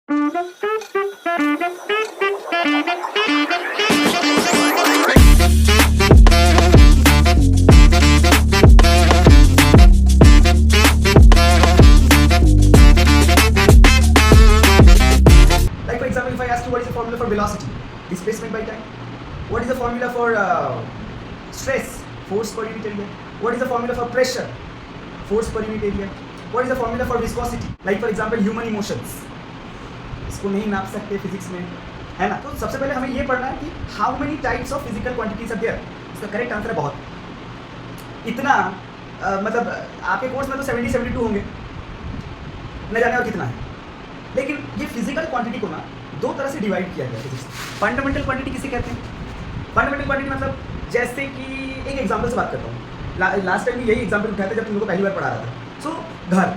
Like for example, if I ask you what is the formula for velocity, displacement by time. What is the formula for stress, force per unit area? What is the formula for pressure, force per unit area? What is the formula for viscosity? Like for example, human emotions. इसको नहीं नाप सकते physics में, है ना? तो सबसे पहले हमें ये पढ़ना है कि how many types of physical quantities are there. इसका करेक्ट आंसर है बहुत. इतना मतलब आपके कोर्स में तो 72 होंगे, न जाने और कितना है. लेकिन ये फिजिकल क्वांटिटी को ना दो तरह से डिवाइड किया गया फिजिक्स. फंडामेंटल क्वांटिटी किसे कहते हैं? फंडामेंटल क्वांटिटी मतलब जैसे कि एक एग्जांपल से बात करता हूँ. लास्ट टाइम यही एग्जांपल उठाया था जब तुम लोग को पहली बार पढ़ा रहा था. सो घर,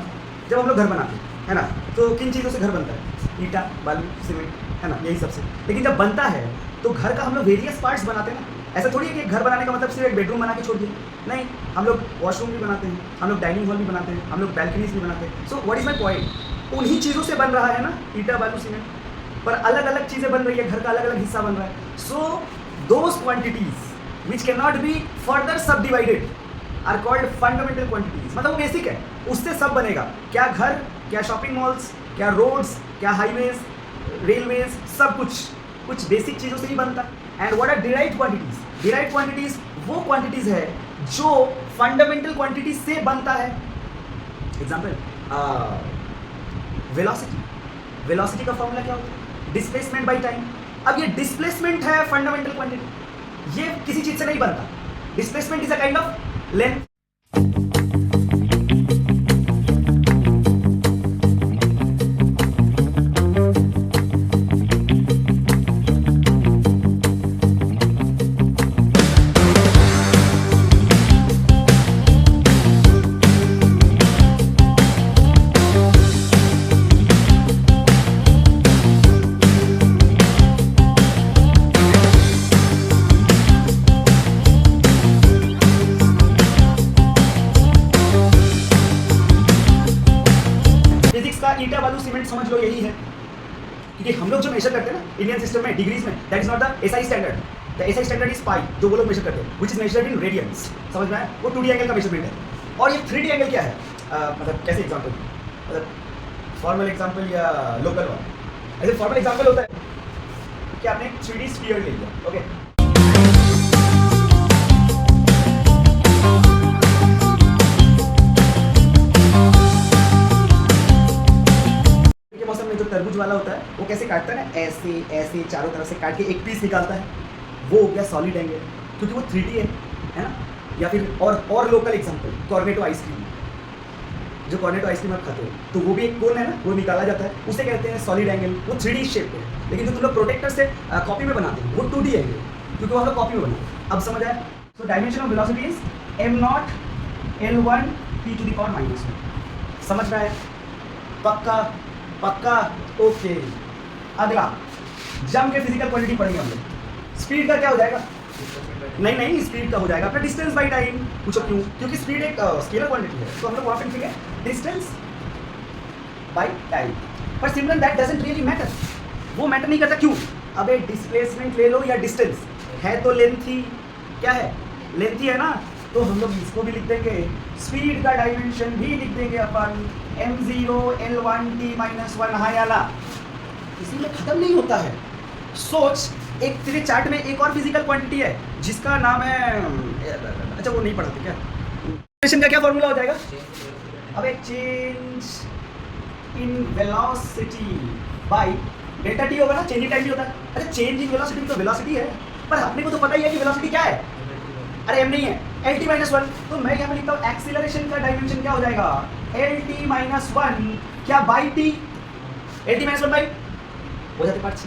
जब हम लोग घर बनाते हैं, है ना, तो किन चीज़ों से घर बनता है? ईटा, बालू, सीमेंट, है ना, यही सबसे. लेकिन जब बनता है तो घर का हम लोग वेरियस पार्ट्स बनाते हैं ना. ऐसा थोड़ी है कि घर बनाने का मतलब सिर्फ एक बेडरूम बना के छोड़ दिए. नहीं, हम लोग वॉशरूम भी बनाते हैं, हम लोग डाइनिंग हॉल भी बनाते हैं, हम लोग बैल्कनीज भी बनाते हैं. So what is my point? उन्हीं चीज़ों से बन रहा है ना ईटा, बालू, सीमेंट, पर अलग अलग चीज़ें बन रही है, घर का अलग अलग हिस्सा बन रहा है. So those quantities which can not be further sub divided are called fundamental quantities. मतलब वो बेसिक है, उससे सब बनेगा. क्या घर, क्या शॉपिंग मॉल्स, क्या रोड्स, क्या हाईवेज, रेलवेज, सब कुछ बेसिक चीज़ों से ही बनता. And what are derived quantities? Derived quantities वो क्वांटिटीज है जो फंडामेंटल क्वांटिटीज से बनता है. एग्जाम्पल, वेलोसिटी का फॉर्मूला क्या होता है? Displacement by time. अब ये डिस्प्लेसमेंट है फंडामेंटल क्वांटिटी, ये किसी चीज से नहीं बनता. Displacement is a kind of length. ईटा, बालू, सीमेंट समझ लो यही है. क्योंकि हम लोग जो मेजर करते हैं ना इंडियन सिस्टम में डिग्रीज में, that is not the SI standard. The SI standard is pi, जो वो लोग मेजर करते हैं, which is measured in radiance. समझ में आया? वो 2D एंगल का मेजरमेंट है. और ये 3D एंगल क्या है? मतलब कैसे एग्जांपल, मतलब फॉर्मल एग्जांपल या लोकल वन. ऐसे फॉर्मल एग्जांपल होता है कि आपने एक 3D स्फीयर ले लिया. ओके, मौसम में जो तरबूज वाला होता है वो कैसे काटता है ना, ऐसे ऐसे चारों तरफ से काट के एक पीस निकालता है. वो हो गया सॉलिड एंगल, क्योंकि वो 3D है ना. या फिर और लोकल एग्जांपल, कॉर्नेटो आइसक्रीम. जो कॉर्नेटो आइसक्रीम आप खाते हो तो वो भी एक कोन है ना, वो निकाला जाता है, उसे कहते हैं सॉलिड एंगल. वो 3D शेप है. लेकिन जो तुम लोग प्रोटेक्टर से कॉपी में बनाते हो वो 2D एंगल, क्योंकि वो हम लोग कॉपी में बनाते हैं. अब समझ आया? So dimension of velocity is m0 L1 p⁻⁻1. समझ में आया? पक्का. ओके, अगला जम के फिजिकल क्वांटिटी पढ़ेंगे हम लोग. स्पीड का क्या हो जाएगा? नहीं, स्पीड का हो जाएगा अपना डिस्टेंस बाय टाइम. पूछो क्यों? क्योंकि स्पीड एक स्केलर क्वांटिटी है, तो हम लोग वहाँ पे लिखेंगे डिस्टेंस बाय टाइम. पर simple that doesn't really matter. वो मैटर नहीं करता. क्यों? अब एक डिस्प्लेसमेंट ले लो या डिस्टेंस है तो लेंथ ही क्या है? लेंथ ही है ना. तो हम लोग इसको भी लिख देंगे, स्पीड का डायमेंशन भी लिख देंगे अपन m0 L1 t-1. हाय आला, इसीलिए खत्म नहीं होता है. सोच, एक तेरे चार्ट में एक और फिजिकल क्वांटिटी है जिसका नाम है, अच्छा वो नहीं पढ़ाते क्या? का क्या फॉर्मूला हो जाएगा? अब एक change in velocity by delta T होगा ना. चेंज इन टाइम भी होता है. अरे चेंज इन वेलोसिटी तो वेलोसिटी है, पर अपने को तो पता ही है कि वेलोसिटी क्या है. अरे m नहीं है, LT-1. तो मैं यहाँ पे लिखता हूँ एक्सीलरेशन का डायमेंशन क्या हो जाएगा? LT-1 क्या बाई टी. LT-1 बाई বোঝাতে পারছি,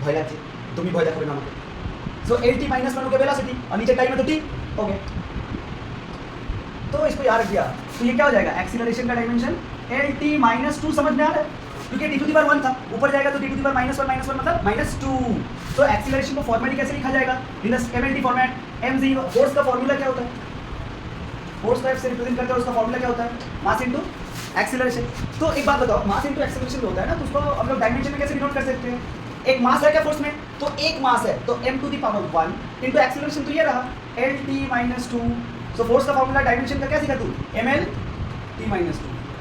ভয় লাগছে, তুমি ভয় দেখাবে না আমাকে. सो LT-1 हो गया वेलोसिटी और नीचे टाइम है तो t. ओके, तो इसको याद रख दिया. तो ये क्या हो जाएगा? एक्सीलरेशन का डायमेंशन LT-2. समझ में आ रहा है? क्योंकि t⁻1 था, ऊपर जाएगा तो t⁻1 मतलब -2. तो एक्सीलरेशन को फॉर्मेट कैसे लिखा जाएगा? In the MLT format. m0 force का फॉर्मूला क्या होता है? फोर्स को f से रिप्रेजेंट करते हैं, उसका फॉर्मूला क्या होता है? Mass into acceleration. तो एक बात बताओ, मास इंटू एक्सीलरेशन होता है ना, तो उसको हम लोग डायमेंशन में कैसे डिनोट कर सकते हैं? एक मास है क्या फोर्स में, तो एक मास है तो m to the power 1 into acceleration, तो ये रहा lt-2। सो फोर्स का फॉर्मूला डायमेंशन का क्या सीखा तू? ml-t-2,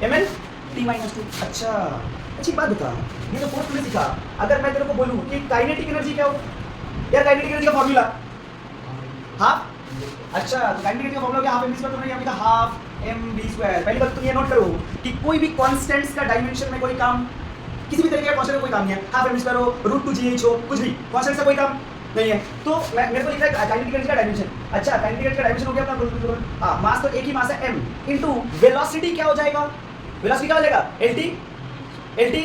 ml-t-2। अच्छा, अच्छी बात बता, ये तो फोर्स तूने सीखा। अगर मैं तेरे को बोलूँ कि काइनेटिक एनर्जी क्या हो यार, काइनेटिक एनर्जी का फॉर्मूला हाफ। अच्छा, तो काइनेटिक एनर्जी का फॉर्मूला क्या? Half mv square. तुमने यहाँ लिखा हाफ mv स्क्वायर। पहली बात तुम ये नोट करो कि कोई भी कांस्टेंट्स का डायमेंशन में कोई काम, किसी भी तरीके का कांस्टेंट का कोई काम नहीं है। हाफ mv स्क्वायर हो, √2gh हो, कुछ भी कांस्टेंट का कोई काम नहीं है। तो मेरे को लिखा है काइनेटिक एनर्जी का डायमेंशन। अच्छा, काइनेटिक एनर्जी का डायमेंशन हो गया अपना, हां, मास तो एक ही मास है m, इनटू वेलोसिटी क्या हो जाएगा? वेलोसिटी क्या हो जाएगा? lt।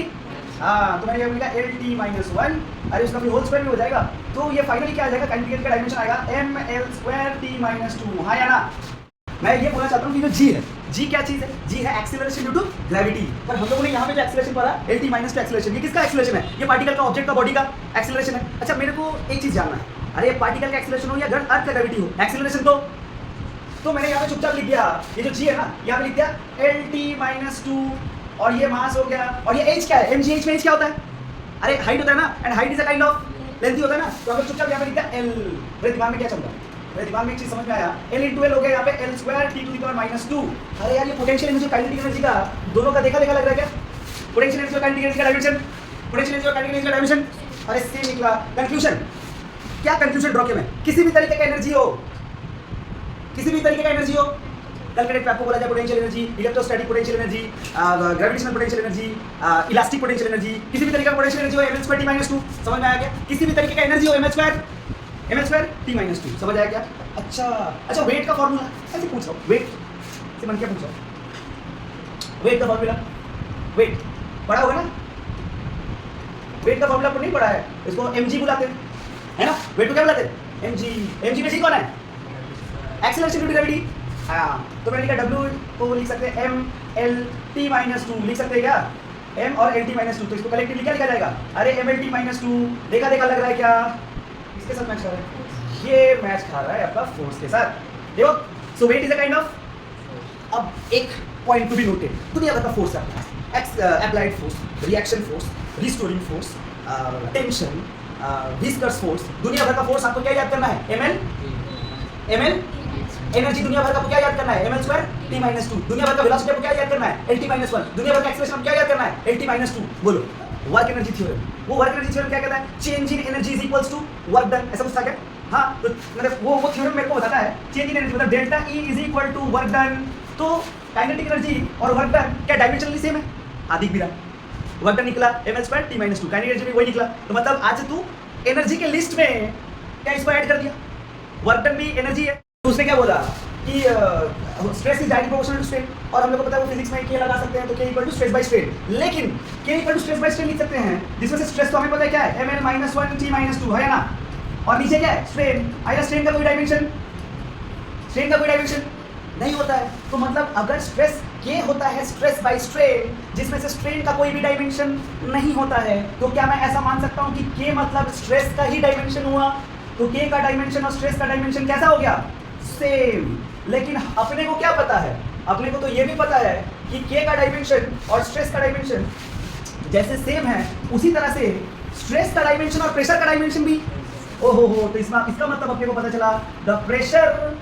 हाँ, तो मैंने ये लिखा lt-1, अरे उसका फिर होल स्क्वायर भी हो जाएगा। तो ये फाइनली क्या आ जाएगा? काइनेटिक एनर्जी का डायमेंशन आएगा ml2t-2। हाँ या ना? मैं ये बोलना चाहता हूँ कि जो g है, g क्या चीज है? g है एक्सीलरेशन ड्यू टू ग्रेविटी। पर हम लोगों ने यहाँ पे जो एक्सीलरेशन पढ़ा lt-2 एक्सीलरेशन, ये किसका एक्सीलरेशन है? ये पार्टिकल का, ऑब्जेक्ट का, बॉडी का एक्सीलरेशन है। अच्छा, मेरे को एक चीज जानना है, अरे पार्टिकल का एक्सीलरेशन हो या अर्थ का ग्रेविटी हो, एक्सीलरेशन तो मैंने यहाँ पे चुपचाप लिख दिया, ये जो g है ना, यहाँ पे लिख दिया lt-2, और ये मास हो गया, और ये h क्या है? mgh में h क्या होता है? अरे हाइट होता है ना, and height is a kind of length होता है ना, तो अगर चुपचाप यहाँ पे लिख दिया l। मेरे दिमाग में क्या चल रहा है? मेरे दिमाग में एक चीज समझ में आया, l इंटू एल हो गया यहाँ पे l2t⁻²। अरे यार, ये पोटेंशियल एनर्जी और काइनेटिक एनर्जी का दोनों का देखा लग रहा है क्या? पोटेंशियल एनर्जी और काइनेटिक एनर्जी का डायमेंशन, पोटेंशियल एनर्जी और काइनेटिक एनर्जी का डायमेंशन, अरे सेम निकला। कंक्लूजन क्या? कंक्लूजन ड्रॉ किया मैं, किसी भी तरीके का एनर्जी हो, किसी भी तरीके का एनर्जी हो, कैलकुलेट पे आपको बोला जाए potential energy, electrostatic potential energy, gravitational potential energy, elastic potential energy, किसी भी तरीके का पोटेंशियल एनर्जी हो ml2t-2। समझ में आया क्या? किसी भी तरीके का एनर्जी हो ml2t-2। समझ आया क्या? अच्छा, वेट का फॉर्मूला ऐसे पूछ रहा हूँ, वेट से मन क्या पूछ रहा हूँ, वेट का फॉर्मूला, वेट पढ़ा होगा ना? वेट का फॉर्मूला आपको नहीं पढ़ा है, इसको mg बुलाते हैं, है ना? वेट को क्या बुलाते हैं? mg में जी कौन है? Acceleration due to gravity. हाँ, तो मैंने लिखा w को लिख सकते हैं mlt-2, लिख सकते हैं क्या? m और lt-2, तो इसको कलेक्टिवली क्या लिखा जाएगा? अरे mlt-2, देखा लग रहा है क्या? इसके साथ मैच कर रहा है, ये मैच खा रहा है आपका फोर्स के साथ। देखो, so weight is a kind of, अब एक पॉइंट टू बी नोटेड, दुनिया भर का फोर्स है अपने पास, applied force, reaction force, restoring force, tension, viscous force, दुनिया भर का फोर्स आपको क्या याद करना है? ml एनर्जी दुनिया भर का आपको क्या याद करना है? ml2t-2। दुनिया भर का वेलोसिटी आपको क्या याद करना है? lt-1। दुनिया भर का एक्सीलरेशन आपको क्या याद करना है? lt-2। बोलो, वर्क एनर्जी थ्योरम। वो वर्क एनर्जी थ्योरम क्या कहता है? Change in energy is equals to work done, ऐसा कुछ था क्या? हाँ, तो मतलब वो थ्योरम मेरे को बताता है, चेंज इन एनर्जी मतलब delta E is equal to work done. तो काइनेटिक एनर्जी और वर्क डन क्या डायमेंशनली सेम है? हाँ, दिख भी रहा, वर्क डन निकला ml2t-2, काइनेटिक एनर्जी भी वही निकला। तो मतलब आज तू एनर्जी के लिस्ट में क्या इसको ऐड कर दिया? वर्क डन भी एनर्जी है। तो उसने क्या बोला कि stress is directly proportional to strain, और हम लोग को पता है वो फिजिक्स में K लगा सकते हैं, तो K equal to stress by strain. लेकिन K equal to stress by strain लिख सकते हैं, जिसमें से स्ट्रेस तो हमें पता है क्या है? ml-1t-2, है ना? और नीचे क्या है? स्ट्रेन। आया, स्ट्रेन का कोई डायमेंशन, स्ट्रेन का कोई डायमेंशन नहीं होता है। तो मतलब अगर स्ट्रेस K होता है स्ट्रेस बाय स्ट्रेन, जिसमें से स्ट्रेन का कोई भी डायमेंशन नहीं होता है, तो क्या मैं ऐसा मान सकता हूँ कि K मतलब स्ट्रेस का ही डायमेंशन हुआ? तो K का डायमेंशन और स्ट्रेस का डायमेंशन कैसा हो गया? सेम। लेकिन अपने को क्या पता है? अपने को तो ये भी पता है कि K का डायमेंशन और स्ट्रेस का डायमेंशन जैसे सेम है, उसी तरह से स्ट्रेस का डायमेंशन और प्रेशर का डायमेंशन भी। ओहो हो, तो इसका मतलब अपने को पता चला, the pressure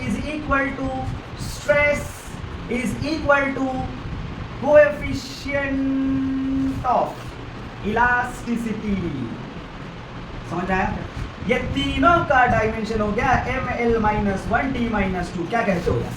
is equal to stress is equal to coefficient of elasticity. समझ आया? ये तीनों का डायमेंशन हो गया ml-1t-2। क्या कहते हो यार?